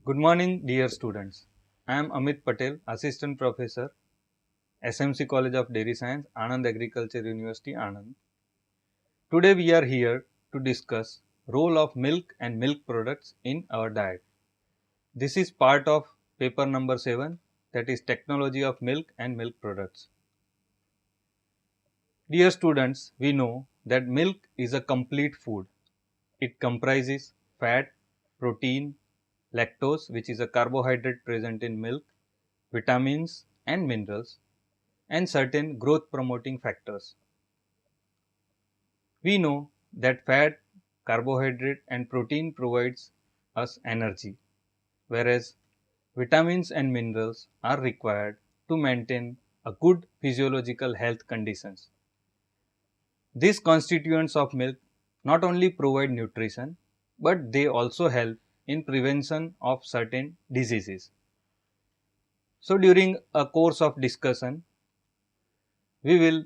Good morning, dear students. I am Amit Patel, Assistant Professor, SMC College of Dairy Science, Anand Agriculture University, Anand. Today we are here to discuss role of milk and milk products in our diet. This is part of paper number 7, that is Technology of Milk and Milk Products. Dear students, we know that milk is a complete food. It comprises fat, protein, lactose, which is a carbohydrate present in milk, vitamins and minerals, and certain growth promoting factors. We know that fat, carbohydrate and protein provides us energy, whereas vitamins and minerals are required to maintain a good physiological health conditions. These constituents of milk not only provide nutrition, but they also help in prevention of certain diseases. So, during a course of discussion, we will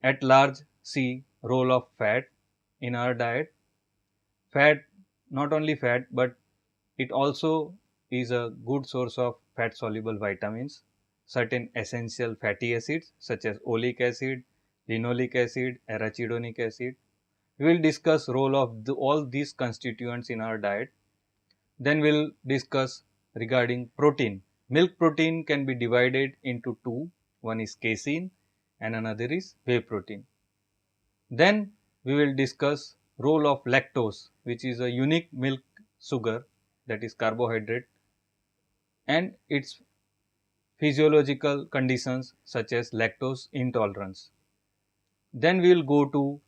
at large see role of fat in our diet. Fat, not only fat, but it also is a good source of fat soluble vitamins, certain essential fatty acids such as oleic acid, linoleic acid, arachidonic acid. We will discuss role of all these constituents in our diet. Then we will discuss regarding protein. Milk protein can be divided into two. One is casein and another is whey protein. Then we will discuss role of lactose, which is a unique milk sugar, that is carbohydrate, and its physiological conditions such as lactose intolerance. Then we will go to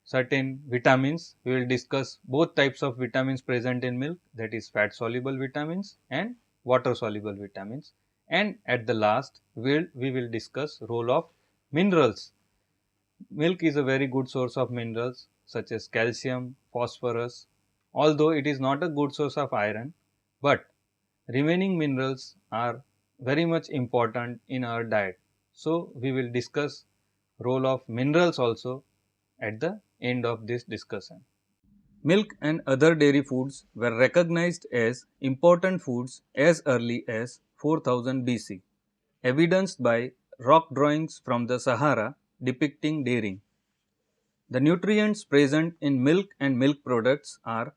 certain vitamins. We will discuss both types of vitamins present in milk, that is fat soluble vitamins and water soluble vitamins. And at the last we will discuss role of minerals. Milk is a very good source of minerals such as calcium, phosphorus, although it is not a good source of iron, but remaining minerals are very much important in our diet. So, we will discuss role of minerals also at the end of this discussion. Milk and other dairy foods were recognized as important foods as early as 4000 BC, evidenced by rock drawings from the Sahara depicting dairying. The nutrients present in milk and milk products are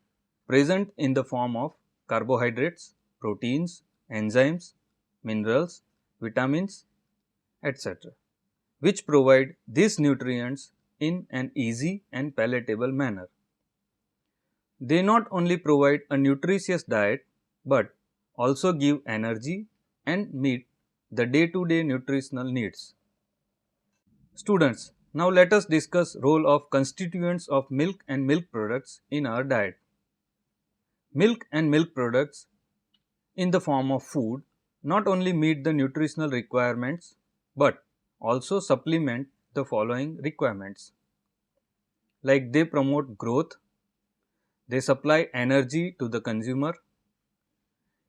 present in the form of carbohydrates, proteins, enzymes, minerals, vitamins, etc., which provide these nutrients in an easy and palatable manner. They not only provide a nutritious diet, but also give energy and meet the day-to-day nutritional needs. Students, now let us discuss role of constituents of milk and milk products in our diet. Milk and milk products in the form of food not only meet the nutritional requirements, but also supplement the following requirements. Like they promote growth, they supply energy to the consumer,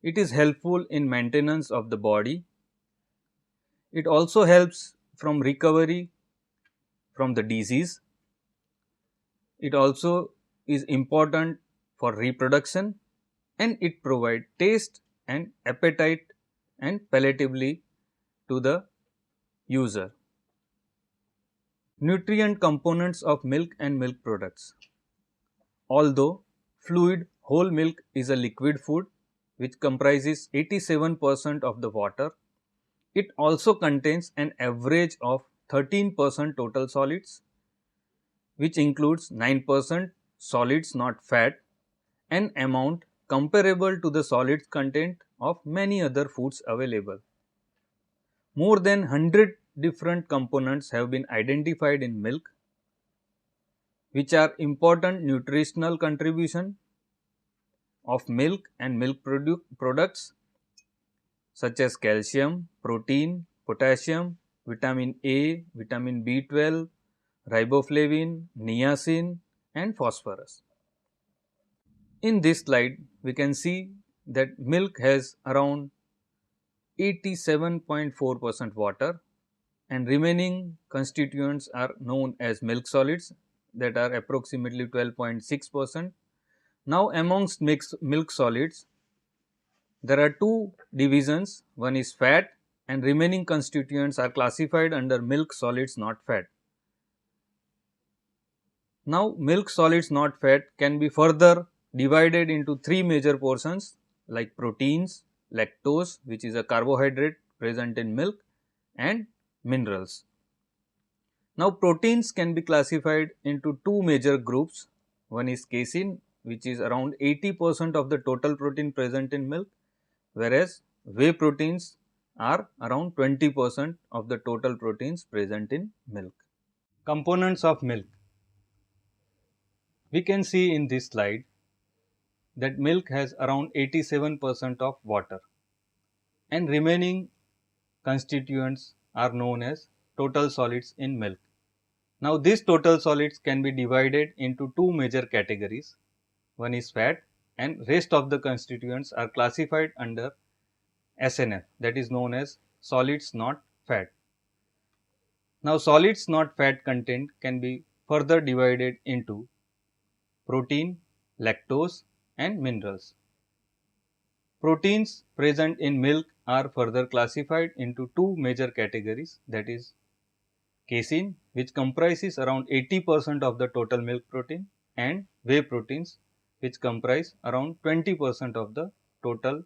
it is helpful in maintenance of the body, it also helps from recovery from the disease, it also is important for reproduction, and it provides taste and appetite and palatably to the user. Nutrient components of milk and milk products. Although fluid whole milk is a liquid food which comprises 87% of the water, it also contains an average of 13% total solids, which includes 9% solids not fat, an amount comparable to the solids content of many other foods available. More than 100 different components have been identified in milk, which are important nutritional contribution of milk and milk products such as calcium, protein, potassium, vitamin A, vitamin B12, riboflavin, niacin and phosphorus. In this slide, we can see that milk has around 87.4% water and remaining constituents are known as milk solids, that are approximately 12.6%, Now, amongst milk solids, there are two divisions, one is fat and remaining constituents are classified under milk solids not fat. Now, milk solids not fat can be further divided into three major portions like proteins, lactose which is a carbohydrate present in milk, and minerals. Now, proteins can be classified into two major groups. One is casein which is around 80% of the total protein present in milk, whereas whey proteins are around 20% of the total proteins present in milk. Components of milk. We can see in this slide that milk has around 87% of water and remaining constituents are known as total solids in milk. Now, these total solids can be divided into two major categories. One is fat and rest of the constituents are classified under SNF, that is known as solids not fat. Now, solids not fat content can be further divided into protein, lactose and minerals. Proteins present in milk are further classified into two major categories, that is casein which comprises around 80% of the total milk protein and whey proteins which comprise around 20% of the total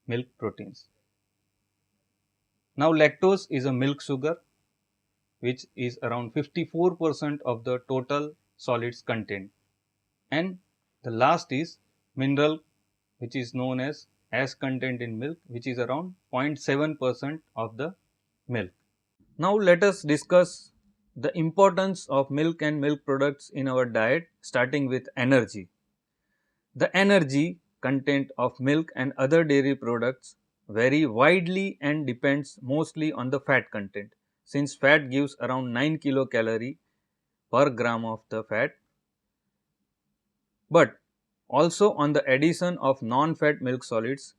milk proteins. Now, lactose is a milk sugar which is around 54% of the total solids content, and the last is mineral which is known as content in milk which is around 0.7% of the milk. Now, let us discuss the importance of milk and milk products in our diet, starting with energy. The energy content of milk and other dairy products vary widely and depends mostly on the fat content, since fat gives around 9 kilocalorie per gram of the fat, but also on the addition of non-fat milk solids,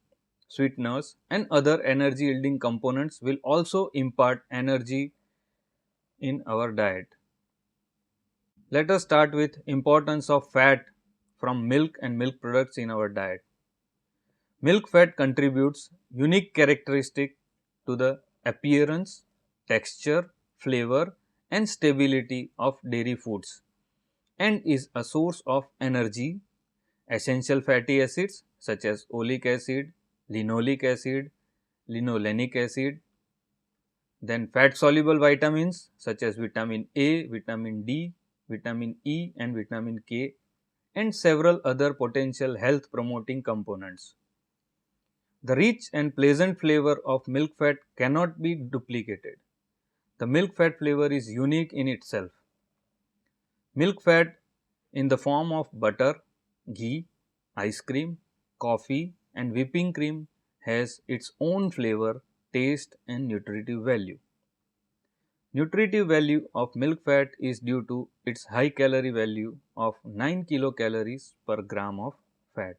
sweeteners and other energy yielding components will also impart energy in our diet. Let us start with importance of fat from milk and milk products in our diet. Milk fat contributes unique characteristic to the appearance, texture, flavor and stability of dairy foods and is a source of energy. Essential fatty acids such as oleic acid, linoleic acid, linolenic acid, then fat soluble vitamins such as vitamin A, vitamin D, vitamin E and vitamin K, and several other potential health promoting components. The rich and pleasant flavor of milk fat cannot be duplicated. The milk fat flavor is unique in itself. Milk fat in the form of butter, ghee, ice cream, coffee and whipping cream has its own flavor, taste and nutritive value. Nutritive value of milk fat is due to its high calorie value of 9 kilocalories per gram of fat.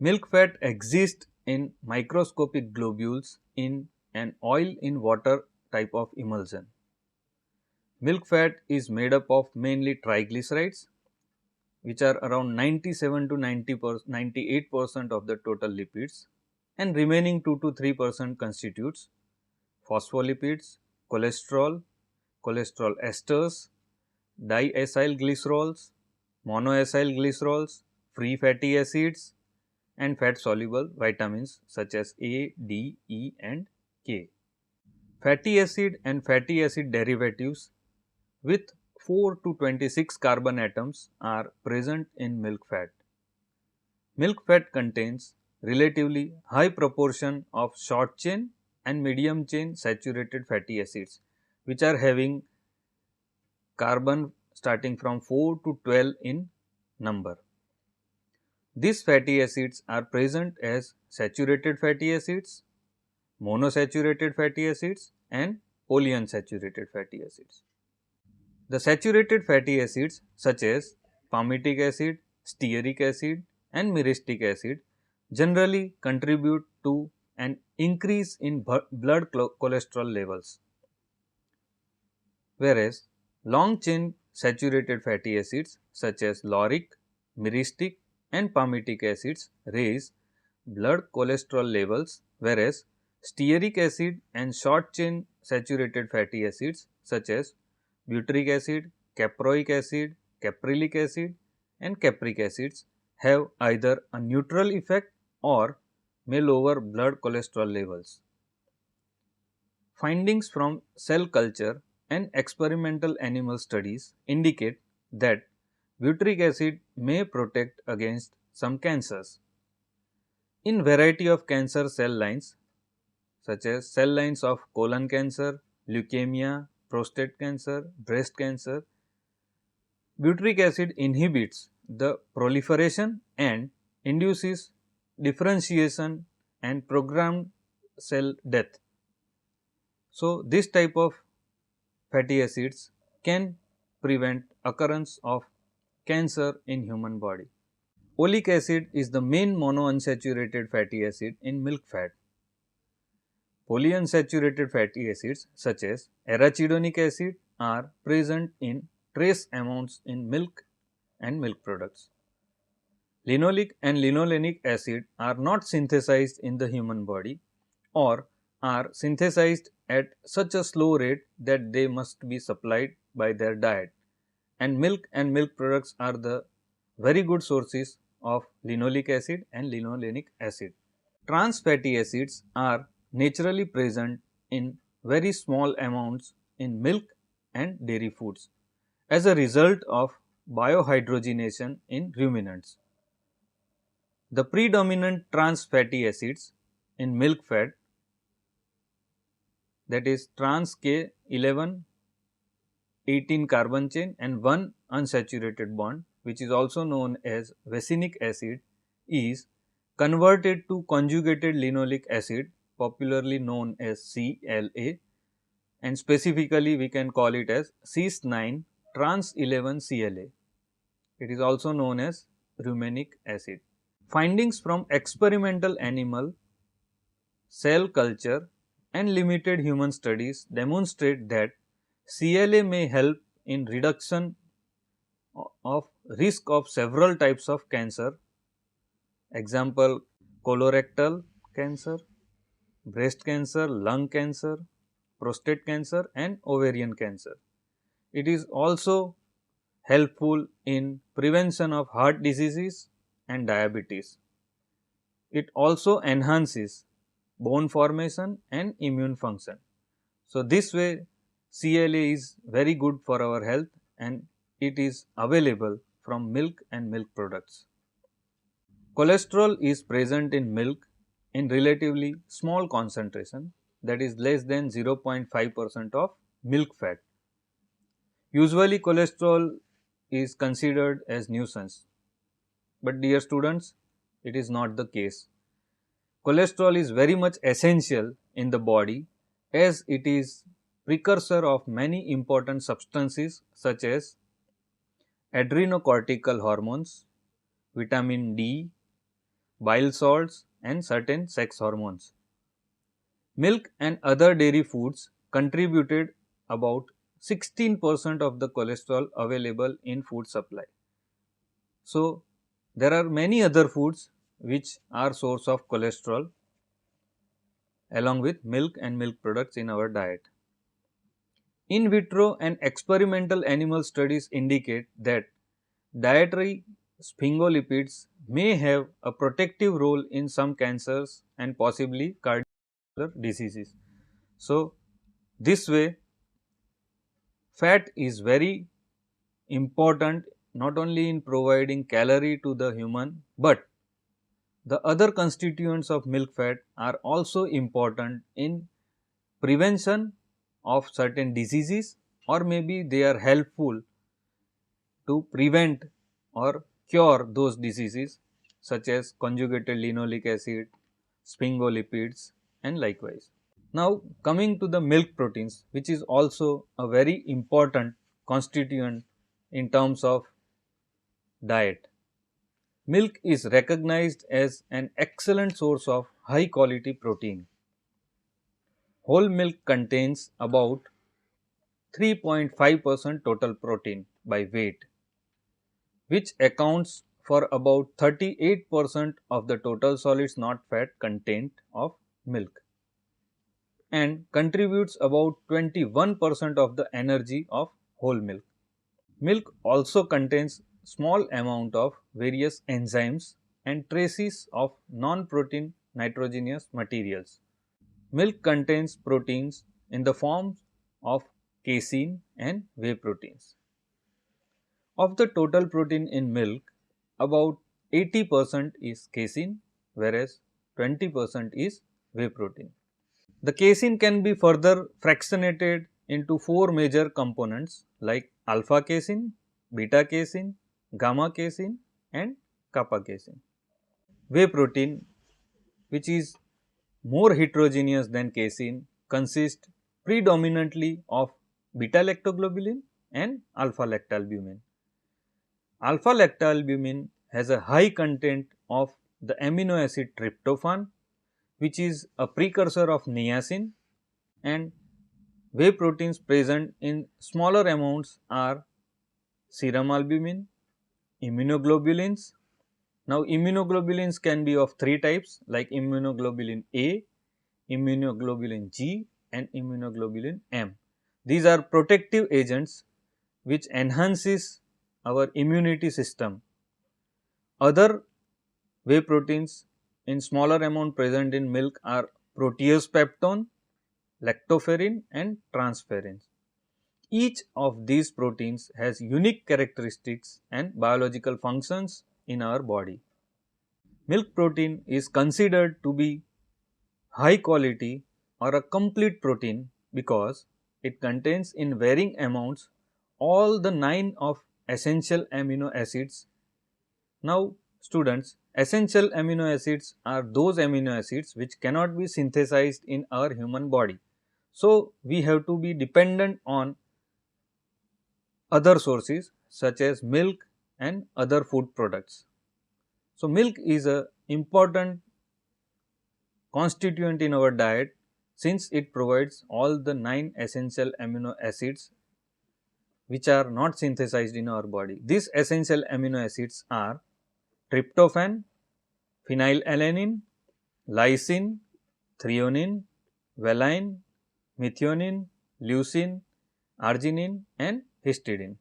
Milk fat exists in microscopic globules in an oil in water type of emulsion. Milk fat is made up of mainly triglycerides which are around 97 to 98% of the total lipids, and remaining 2 to 3% constitutes phospholipids, cholesterol, cholesterol esters, diacyl glycerols, monoacyl glycerols, free fatty acids and fat soluble vitamins such as A, D, E and K. Fatty acid and fatty acid derivatives with 4 to 26 carbon atoms are present in milk fat. Milk fat contains relatively high proportion of short chain and medium chain saturated fatty acids which are having carbon starting from 4 to 12 in number. These fatty acids are present as saturated fatty acids, monosaturated fatty acids and polyunsaturated fatty acids. The saturated fatty acids such as palmitic acid, stearic acid and myristic acid generally contribute to an increase in blood cholesterol levels, whereas long chain saturated fatty acids such as lauric, myristic and palmitic acids raise blood cholesterol levels, whereas stearic acid and short chain saturated fatty acids such as butyric acid, caproic acid, caprylic acid and capric acids have either a neutral effect or may lower blood cholesterol levels. Findings from cell culture and experimental animal studies indicate that butyric acid may protect against some cancers. In variety of cancer cell lines such as cell lines of colon cancer, leukemia, prostate cancer, breast cancer, butyric acid inhibits the proliferation and induces differentiation and programmed cell death. So, this type of fatty acids can prevent occurrence of cancer in human body. Oleic acid is the main monounsaturated fatty acid in milk fat. Polyunsaturated fatty acids such as arachidonic acid are present in trace amounts in milk and milk products. Linoleic and linolenic acid are not synthesized in the human body or are synthesized at such a slow rate that they must be supplied by their diet, and milk products are the very good sources of linoleic acid and linolenic acid. Trans fatty acids are naturally present in very small amounts in milk and dairy foods as a result of biohydrogenation in ruminants. The predominant trans fatty acids in milk fat, that is trans K11 18 carbon chain and 1 unsaturated bond, which is also known as vesinic acid, is converted to conjugated linoleic acid, popularly known as CLA, and specifically we can call it as cis 9 trans 11 CLA. It is also known as rumenic acid. Findings from experimental animal, cell culture and limited human studies demonstrate that CLA may help in reduction of risk of several types of cancer, example colorectal cancer, breast cancer, lung cancer, prostate cancer and ovarian cancer. It is also helpful in prevention of heart diseases and diabetes. It also enhances bone formation and immune function. So, this way CLA is very good for our health and it is available from milk and milk products. Cholesterol is present in milk in relatively small concentration, that is less than 0.5% of milk fat. Usually cholesterol is considered as nuisance, but dear students, it is not the case. Cholesterol is very much essential in the body as it is precursor of many important substances such as adrenocortical hormones, vitamin D, bile salts and certain sex hormones. Milk and other dairy foods contributed about 16% of the cholesterol available in food supply. So, there are many other foods which are source of cholesterol along with milk and milk products in our diet. In vitro and experimental animal studies indicate that dietary sphingolipids may have a protective role in some cancers and possibly cardiovascular diseases. So, this way fat is very important not only in providing calorie to the human, but the other constituents of milk fat are also important in prevention of certain diseases or maybe they are helpful to prevent or cure those diseases such as conjugated linoleic acid, sphingolipids and likewise. Now, coming to the milk proteins, which is also a very important constituent in terms of diet. Milk is recognized as an excellent source of high quality protein. Whole milk contains about 3.5% total protein by weight, which accounts for about 38% of the total solids not fat content of milk and contributes about 21% of the energy of whole milk. Milk also contains small amount of various enzymes and traces of non-protein nitrogenous materials. Milk contains proteins in the form of casein and whey proteins. Of the total protein in milk, about 80% is casein, whereas 20% is whey protein. The casein can be further fractionated into four major components like alpha casein, beta casein, gamma casein and kappa casein. Whey protein, which is more heterogeneous than casein, consists predominantly of beta lactoglobulin and alpha lactalbumin. Alpha lactalbumin has a high content of the amino acid tryptophan, which is a precursor of niacin, and whey proteins present in smaller amounts are serum albumin, immunoglobulins. Now, immunoglobulins can be of three types like immunoglobulin A, immunoglobulin G and immunoglobulin M. These are protective agents which enhances our immunity system. Other whey proteins in smaller amount present in milk are protease peptone, lactoferrin and transferrin. Each of these proteins has unique characteristics and biological functions in our body. Milk protein is considered to be high quality or a complete protein because it contains in varying amounts all the 9 of essential amino acids. Now, students, essential amino acids are those amino acids which cannot be synthesized in our human body. So, we have to be dependent on other sources such as milk and other food products. So, milk is a important constituent in our diet since it provides all the 9 essential amino acids which are not synthesized in our body. These essential amino acids are tryptophan, phenylalanine, lysine, threonine, valine, methionine, leucine, arginine and histidine.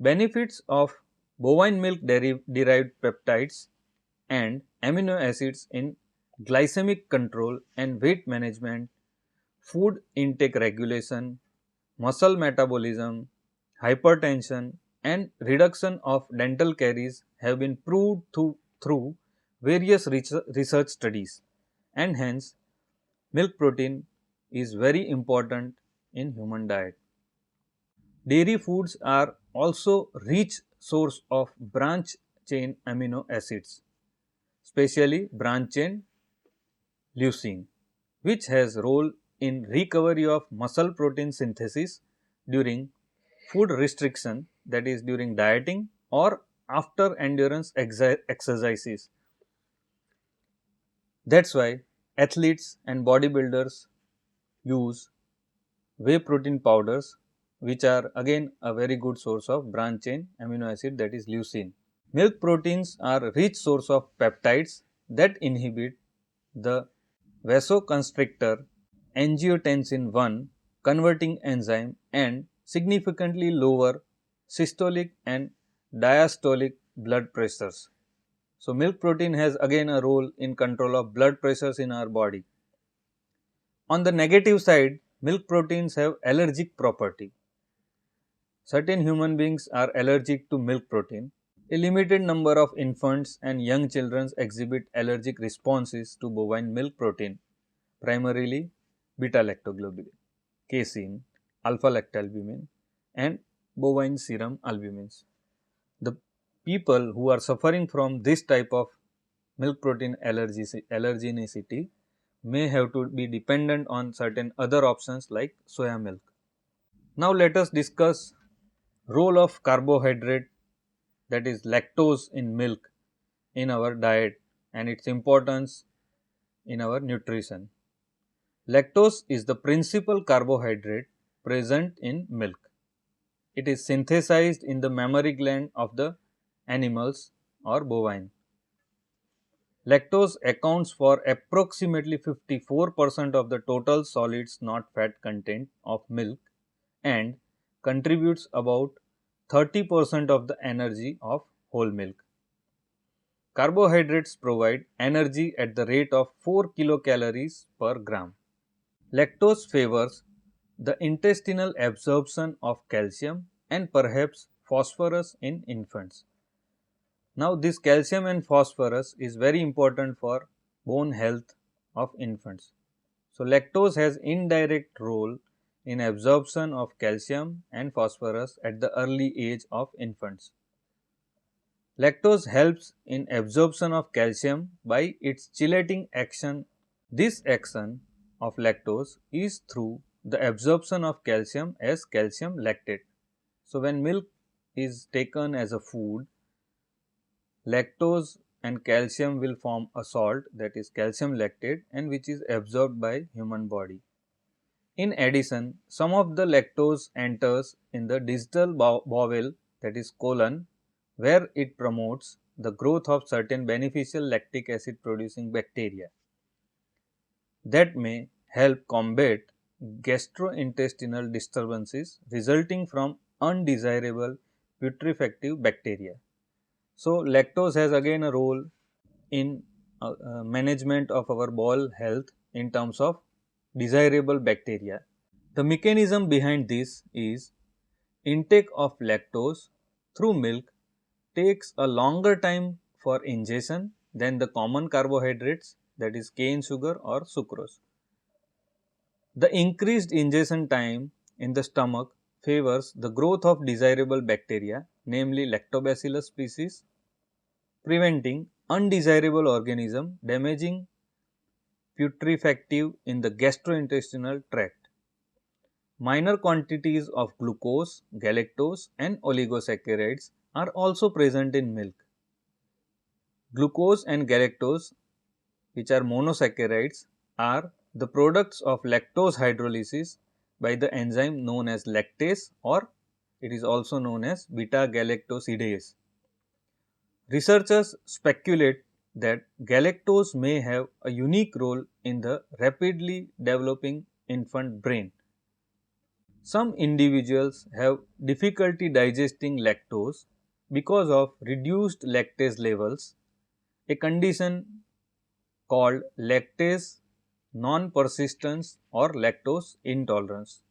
Benefits of bovine milk derived peptides and amino acids in glycemic control and weight management, food intake regulation, muscle metabolism, hypertension and reduction of dental caries have been proved through various research studies, and hence milk protein is very important in human diet. Dairy foods are also rich source of branch chain amino acids, especially branch chain leucine, which has role in recovery of muscle protein synthesis during food restriction, that is during dieting or after endurance exercises. That is why athletes and bodybuilders use whey protein powders, which are again a very good source of branch chain amino acid, that is leucine. Milk proteins are a rich source of peptides that inhibit the vasoconstrictor angiotensin 1 converting enzyme and significantly lower systolic and diastolic blood pressures. So, milk protein has again a role in control of blood pressures in our body. On the negative side, milk proteins have allergic property. Certain human beings are allergic to milk protein. A limited number of infants and young children exhibit allergic responses to bovine milk protein, primarily beta lactoglobulin, casein, alpha lactalbumin and bovine serum albumins. The people who are suffering from this type of milk protein allergenicity may have to be dependent on certain other options like soya milk. Now, let us discuss role of carbohydrate, that is lactose in milk, in our diet and its importance in our nutrition. Lactose is the principal carbohydrate present in milk. It is synthesized in the mammary gland of the animals or bovine. Lactose accounts for approximately 54% of the total solids not fat content of milk and contributes about 30% of the energy of whole milk. Carbohydrates provide energy at the rate of 4 kilocalories per gram. Lactose favors the intestinal absorption of calcium and perhaps phosphorus in infants. Now, this calcium and phosphorus is very important for bone health of infants. So, lactose has indirect role in absorption of calcium and phosphorus at the early age of infants. Lactose helps in absorption of calcium by its chelating action. This action of lactose is through the absorption of calcium as calcium lactate. So, when milk is taken as a food, lactose and calcium will form a salt, that is calcium lactate, and which is absorbed by human body. In addition, some of the lactose enters in the distal bowel, that is colon, where it promotes the growth of certain beneficial lactic acid producing bacteria that may help combat gastrointestinal disturbances resulting from undesirable putrefactive bacteria. So, lactose has again a role in management of our bowel health in terms of desirable bacteria. The mechanism behind this is intake of lactose through milk takes a longer time for ingestion than the common carbohydrates, that is cane sugar or sucrose. The increased ingestion time in the stomach favors the growth of desirable bacteria, namely lactobacillus species, preventing undesirable organism damaging putrefactive in the gastrointestinal tract. Minor quantities of glucose, galactose and oligosaccharides are also present in milk. Glucose and galactose, which are monosaccharides, are the products of lactose hydrolysis by the enzyme known as lactase, or it is also known as beta galactosidase. Researchers speculate that galactose may have a unique role in the rapidly developing infant brain. Some individuals have difficulty digesting lactose because of reduced lactase levels, a condition called lactase non-persistence or lactose intolerance.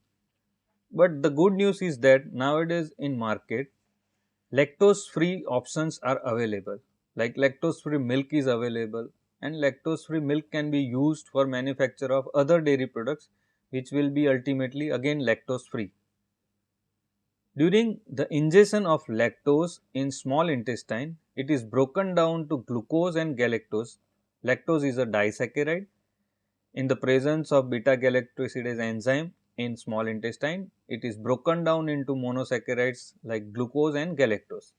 But the good news is that nowadays in market, lactose free options are available, like lactose free milk is available, and lactose free milk can be used for manufacture of other dairy products which will be ultimately again lactose free. During the ingestion of lactose in small intestine, it is broken down to glucose and galactose. Lactose is a disaccharide. In the presence of beta galactosidase enzyme in small intestine, it is broken down into monosaccharides like glucose and galactose.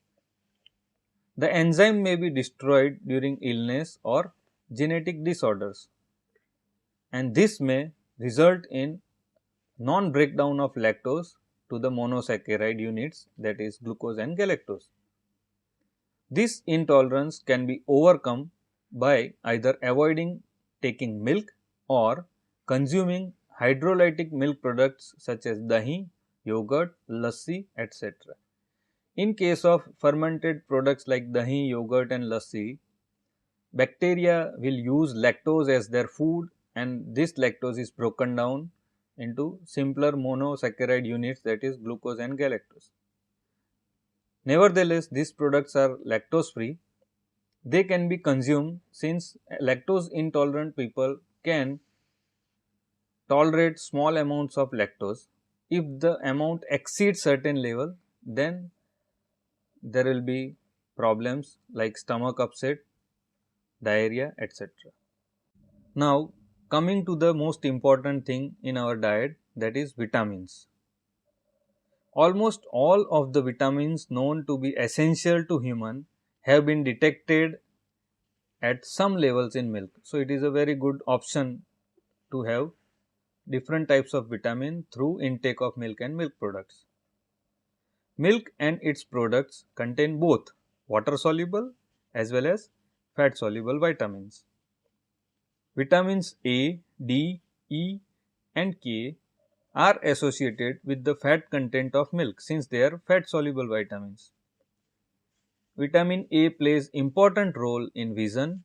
The enzyme may be destroyed during illness or genetic disorders, and this may result in non-breakdown of lactose to the monosaccharide units, that is glucose and galactose. This intolerance can be overcome by either avoiding taking milk or consuming hydrolytic milk products such as dahi, yogurt, lassi, etc. In case of fermented products like dahi, yogurt and lassi, bacteria will use lactose as their food, and this lactose is broken down into simpler monosaccharide units, that is glucose and galactose. Nevertheless, these products are lactose free. They can be consumed since lactose intolerant people can tolerate small amounts of lactose. If the amount exceeds certain level, then there will be problems like stomach upset, diarrhea, etc. Now, coming to the most important thing in our diet, that is vitamins. Almost all of the vitamins known to be essential to human have been detected at some levels in milk. So, it is a very good option to have different types of vitamin through intake of milk and milk products. Milk and its products contain both water soluble as well as fat soluble vitamins. Vitamins A, D, E and K are associated with the fat content of milk since they are fat soluble vitamins. Vitamin A plays important role in vision,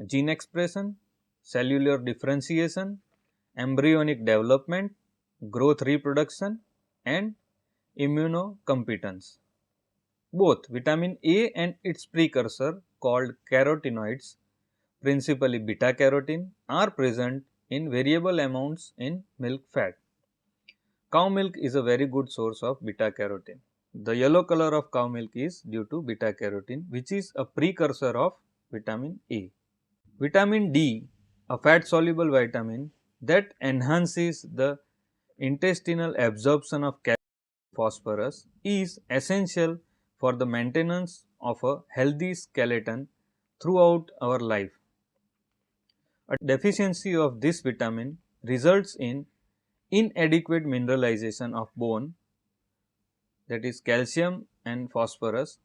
gene expression, cellular differentiation, embryonic development, growth reproduction and immunocompetence. Both vitamin A and its precursor called carotenoids, principally beta carotene, are present in variable amounts in milk fat. Cow milk is a very good source of beta carotene. The yellow color of cow milk is due to beta carotene, which is a precursor of vitamin A. Vitamin D, a fat soluble vitamin that enhances the intestinal absorption of calcium and phosphorus, is essential for the maintenance of a healthy skeleton throughout our life. A deficiency of this vitamin results in inadequate mineralization of bone, that is calcium and phosphorus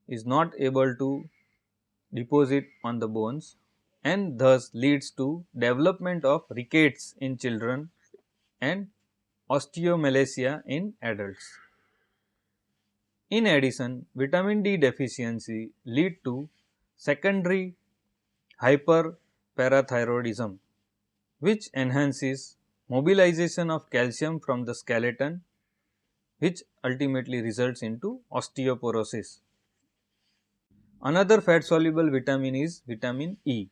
is not able to deposit on the bones and thus leads to development of rickets in children and osteomalacia in adults. In addition, vitamin D deficiency lead to secondary hyperparathyroidism, which enhances mobilization of calcium from the skeleton, which ultimately results into osteoporosis. Another fat soluble vitamin is vitamin E,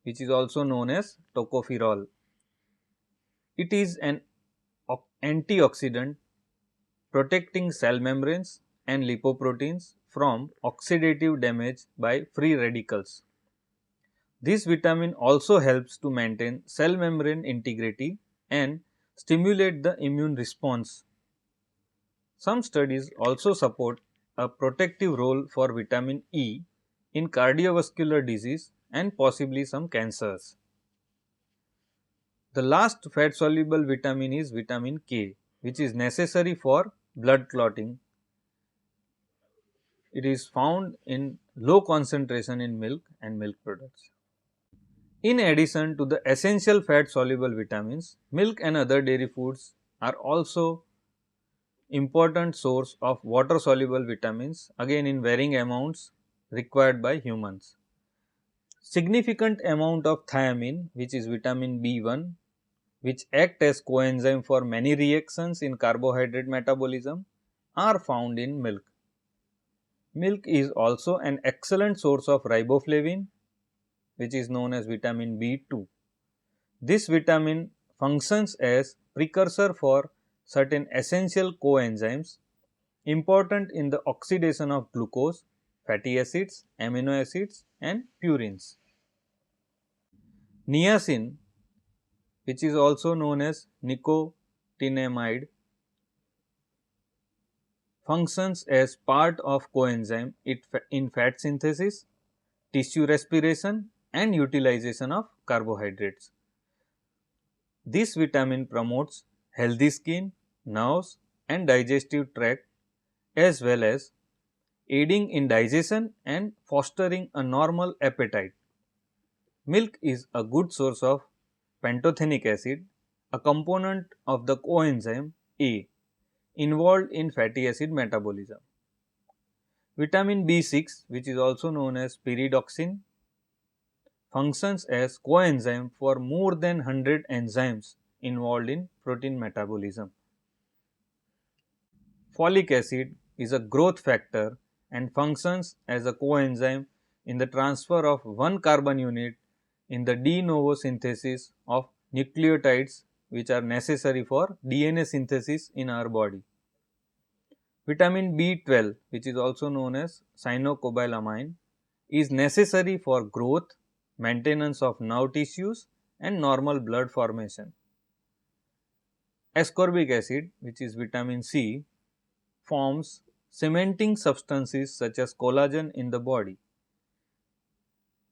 which is also known as tocopherol. It is an antioxidant protecting cell membranes and lipoproteins from oxidative damage by free radicals. This vitamin also helps to maintain cell membrane integrity and stimulate the immune response. Some studies also support a protective role for vitamin E in cardiovascular disease and possibly some cancers. The last fat soluble vitamin is vitamin K, which is necessary for blood clotting. It is found in low concentration in milk and milk products. In addition to the essential fat soluble vitamins, milk and other dairy foods are also important source of water soluble vitamins, again in varying amounts required by humans. Significant amount of thiamine, which is vitamin B1, which act as coenzyme for many reactions in carbohydrate metabolism, are found in milk. Milk is also an excellent source of riboflavin, which is known as vitamin B2. This vitamin functions as precursor for certain essential coenzymes important in the oxidation of glucose, fatty acids, amino acids and purines. Niacin, which is also known as nicotinamide, functions as part of coenzyme in fat synthesis, tissue respiration and utilization of carbohydrates. This vitamin promotes healthy skin, nerves and digestive tract as well as aiding in digestion and fostering a normal appetite. Milk is a good source of pantothenic acid, a component of the coenzyme A involved in fatty acid metabolism. Vitamin B6, which is also known as pyridoxine, functions as coenzyme for more than 100 enzymes involved in protein metabolism. Folic acid is a growth factor and functions as a coenzyme in the transfer of one carbon unit in the de novo synthesis of nucleotides, which are necessary for DNA synthesis in our body. Vitamin B12, which is also known as cyanocobalamin, is necessary for growth, maintenance of nerve tissues and normal blood formation. Ascorbic acid, which is vitamin C, forms cementing substances such as collagen in the body.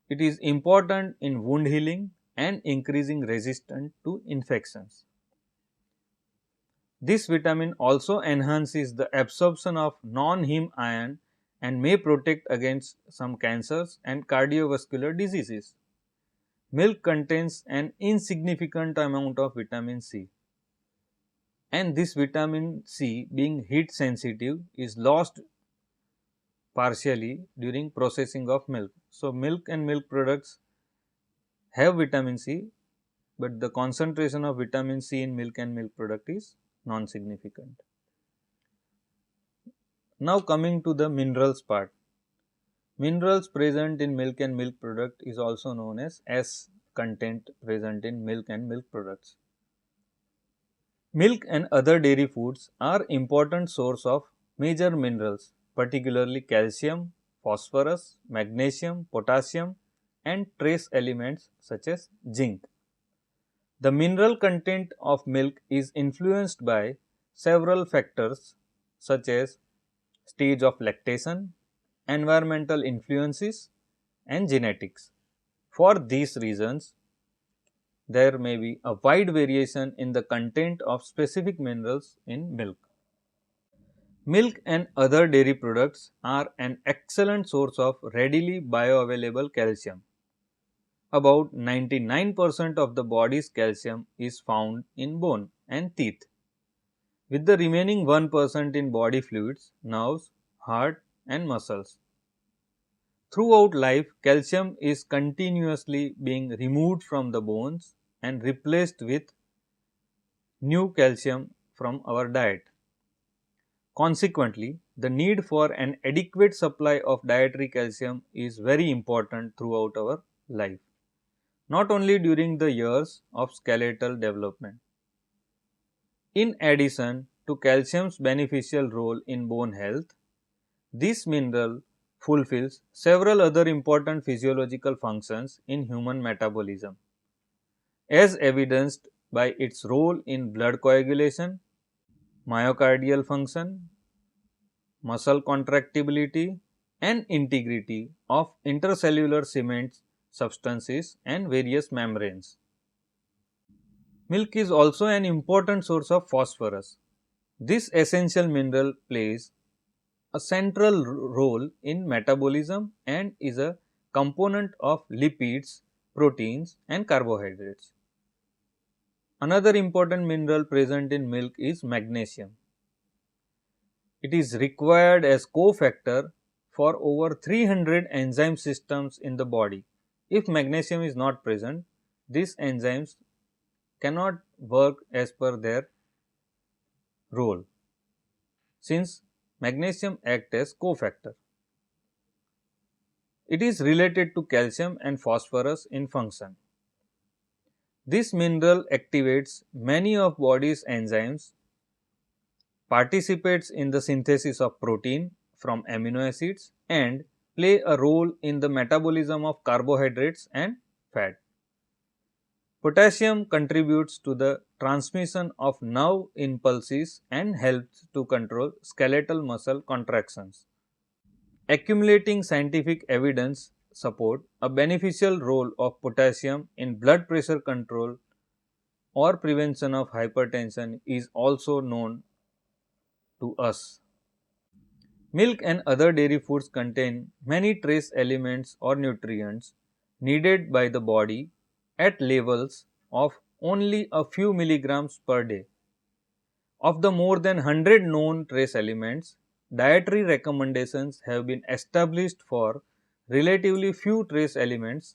It is important in wound healing and increasing resistance to infections. This vitamin also enhances the absorption of non-heme iron and may protect against some cancers and cardiovascular diseases. Milk contains an insignificant amount of vitamin C, and this vitamin C, being heat sensitive, is lost partially during processing of milk. So, milk and milk products have vitamin C, but the concentration of vitamin C in milk and milk product is non-significant. Now coming to the minerals part. Minerals present in milk and milk product is also known as S content present in milk and milk products. Milk and other dairy foods are important source of major minerals, particularly calcium, phosphorus, magnesium, potassium and trace elements such as zinc. The mineral content of milk is influenced by several factors such as stage of lactation, environmental influences and genetics. For these reasons, there may be a wide variation in the content of specific minerals in milk. Milk and other dairy products are an excellent source of readily bioavailable calcium. About 99% of the body's calcium is found in bone and teeth, with the remaining 1% in body fluids, nerves, heart and muscles. Throughout life, calcium is continuously being removed from the bones and replaced with new calcium from our diet. Consequently, the need for an adequate supply of dietary calcium is very important throughout our life, not only during the years of skeletal development. In addition to calcium's beneficial role in bone health, this mineral fulfills several other important physiological functions in human metabolism, as evidenced by its role in blood coagulation, myocardial function, muscle contractibility and integrity of intercellular cement substances and various membranes. Milk is also an important source of phosphorus. This essential mineral plays a central role in metabolism and is a component of lipids, proteins and carbohydrates. Another important mineral present in milk is magnesium. It is required as cofactor for over 300 enzyme systems in the body. If magnesium is not present, these enzymes cannot work as per their role, since magnesium acts as cofactor. It is related to calcium and phosphorus in function. This mineral activates many of body's enzymes, participates in the synthesis of protein from amino acids and play a role in the metabolism of carbohydrates and fat. Potassium contributes to the transmission of nerve impulses and helps to control skeletal muscle contractions. Accumulating scientific evidence support a beneficial role of potassium in blood pressure control or prevention of hypertension is also known to us. Milk and other dairy foods contain many trace elements or nutrients needed by the body at levels of only a few milligrams per day. Of the more than 100 known trace elements, dietary recommendations have been established for relatively few trace elements.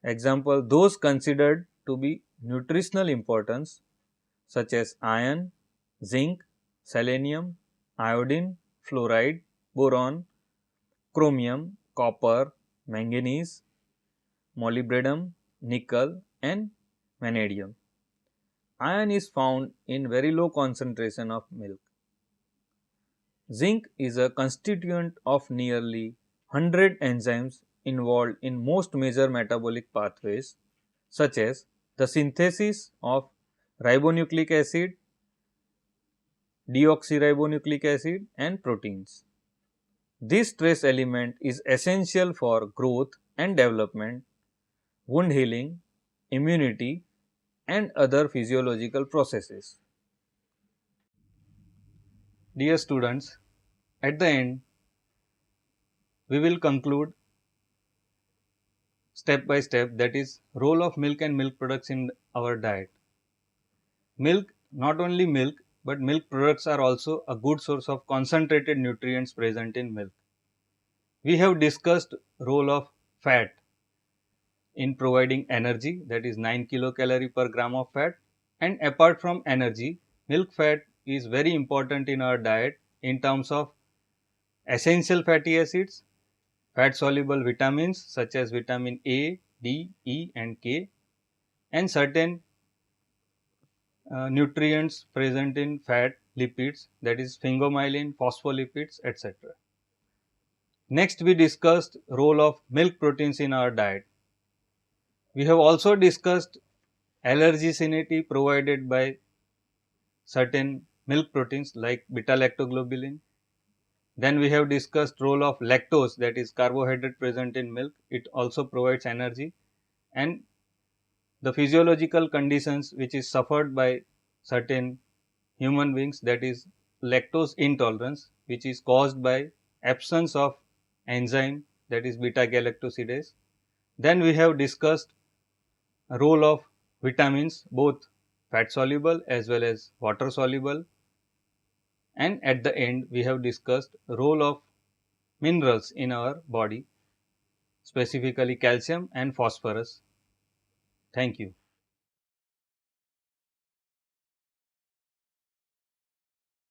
Example, those considered to be nutritional importance such as iron, zinc, selenium, iodine, fluoride, boron, chromium, copper, manganese, molybdenum, nickel and vanadium. Iron is found in very low concentration of milk. Zinc is a constituent of nearly 100 enzymes involved in most major metabolic pathways such as the synthesis of ribonucleic acid, deoxyribonucleic acid and proteins. This trace element is essential for growth and development, wound healing, immunity and other physiological processes. Dear students, at the end we will conclude step by step, that is role of milk and milk products in our diet. Milk, not only milk, but milk products are also a good source of concentrated nutrients present in milk. We have discussed role of fat in providing energy, that is 9 kilocalorie per gram of fat, and apart from energy, milk fat is very important in our diet in terms of essential fatty acids, fat soluble vitamins such as vitamin A, D, E and K, and certain nutrients present in fat, lipids, that is sphingomyelin, phospholipids, etc. Next, we discussed role of milk proteins in our diet. We have also discussed allergenicity provided by certain milk proteins like beta lactoglobulin. Then we have discussed role of lactose, that is carbohydrate present in milk. It also provides energy, and the physiological conditions which is suffered by certain human beings, that is lactose intolerance, which is caused by absence of enzyme, that is beta galactosidase. Then we have discussed role of vitamins, both fat soluble as well as water soluble, and at the end we have discussed role of minerals in our body, specifically calcium and phosphorus. Thank you.